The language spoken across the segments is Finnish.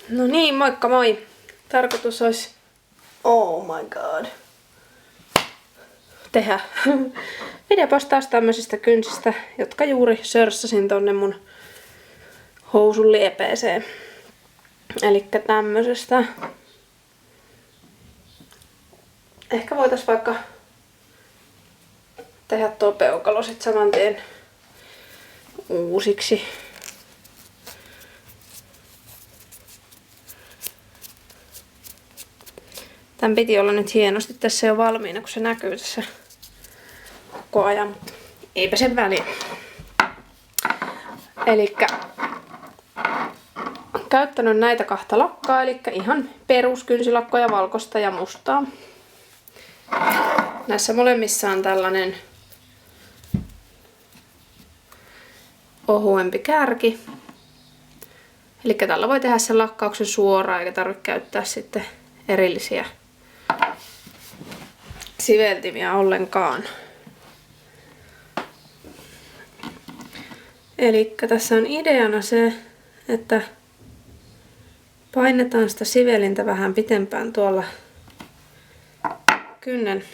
No niin, moikka moi. Tarkoitus olisi, oh my god, tehdä videopostaus tämmöisistä kynsistä, jotka juuri sörssäsin tonne mun housun liepeeseen. Elikkä tämmöisestä. Ehkä voitais vaikka tehdä tuo peukalo sit saman tien uusiksi. Tän piti olla nyt hienosti tässä jo valmiina, kun se näkyy tässä koko ajan, mutta eipä sen väliä. Elikkä käyttänyt näitä kahta lakkaa, eli ihan peruskynsilakkoja, valkoista ja mustaa. Näissä molemmissa on tällainen ohuempi kärki. Eli tällä voi tehdä sen lakkauksen suoraan, eikä tarvitse käyttää sitten erillisiä siveltimiä ollenkaan. Eli tässä on ideana se, että painetaan sitä sivelintä vähän pitempään tuolla kynnen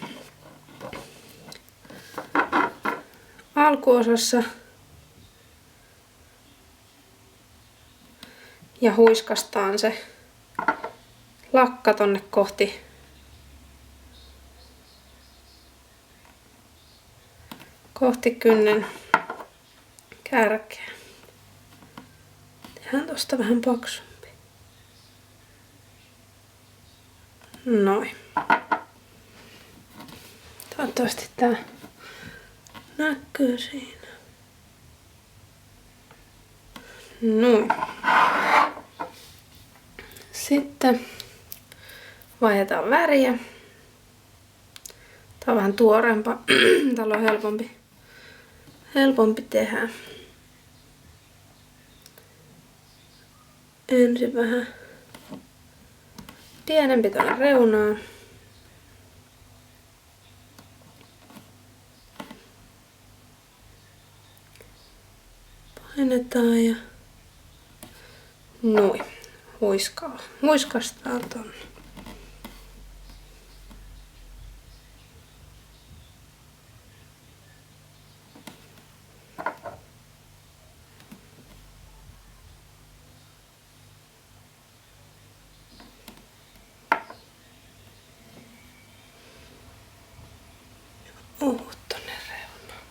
alkuosassa ja huiskastaan se lakka tonne kohti kynnen kärkeä. Tehdään tosta vähän paksumpi. Noin. Toivottavasti tää näkyy siinä. Noin. Sitten vaihdetaan väriä. Tää on vähän tuoreempaa. Täällä on helpompi tehdä. Ensin vähän pienempi tuonne reunaan. Painetaan ja noin. Huiskastaan tonne. Tonne reunaan.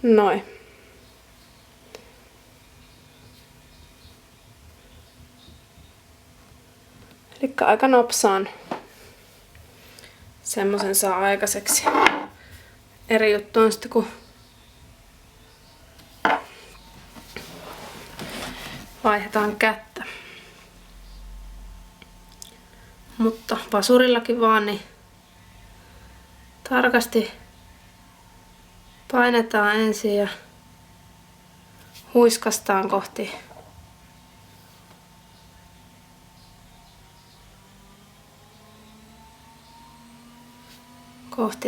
Noin. Elikkä aika nopsaan semmosen saa aikaiseksi. Eri juttu on sitten kun vaihdetaan kättä. Mutta vasurillakin vaan niin tarkasti painetaan ensin ja huiskastaan kohti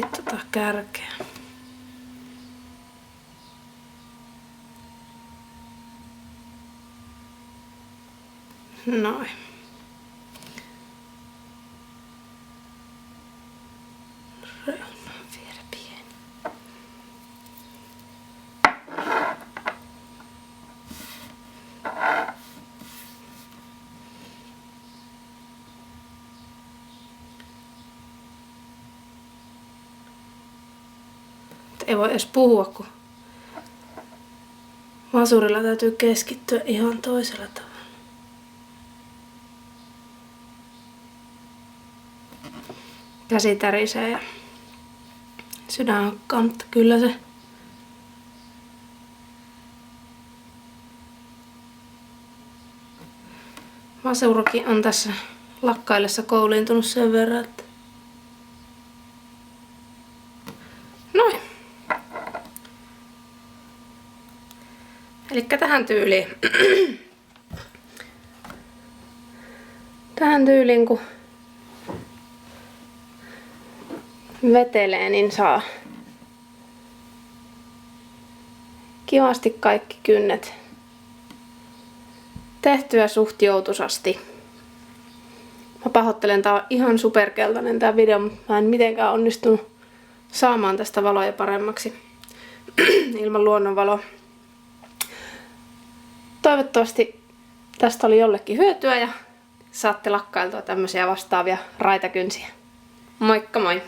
tota kärkeä. Noin. Reunaan vielä pieni. Ei voi edes puhua, kun vasurilla täytyy keskittyä ihan toisella tavalla. Käsi tärisee ja sydän hakkaa, mutta kyllä se vasurukin on tässä lakkaillessa kouliintunut sen verran, että noin. Elikkä tähän tyyliin kun vetelee, niin saa kivasti kaikki kynnet tehtyä suht joutusasti. Mä pahoittelen, tää on ihan superkeltainen tää video, mutta mä en mitenkään onnistunut saamaan tästä valoja paremmaksi ilman luonnonvaloa. Toivottavasti tästä oli jollekin hyötyä ja saatte lakkailtua tämmöisiä vastaavia raitakynsiä. Moikka moi!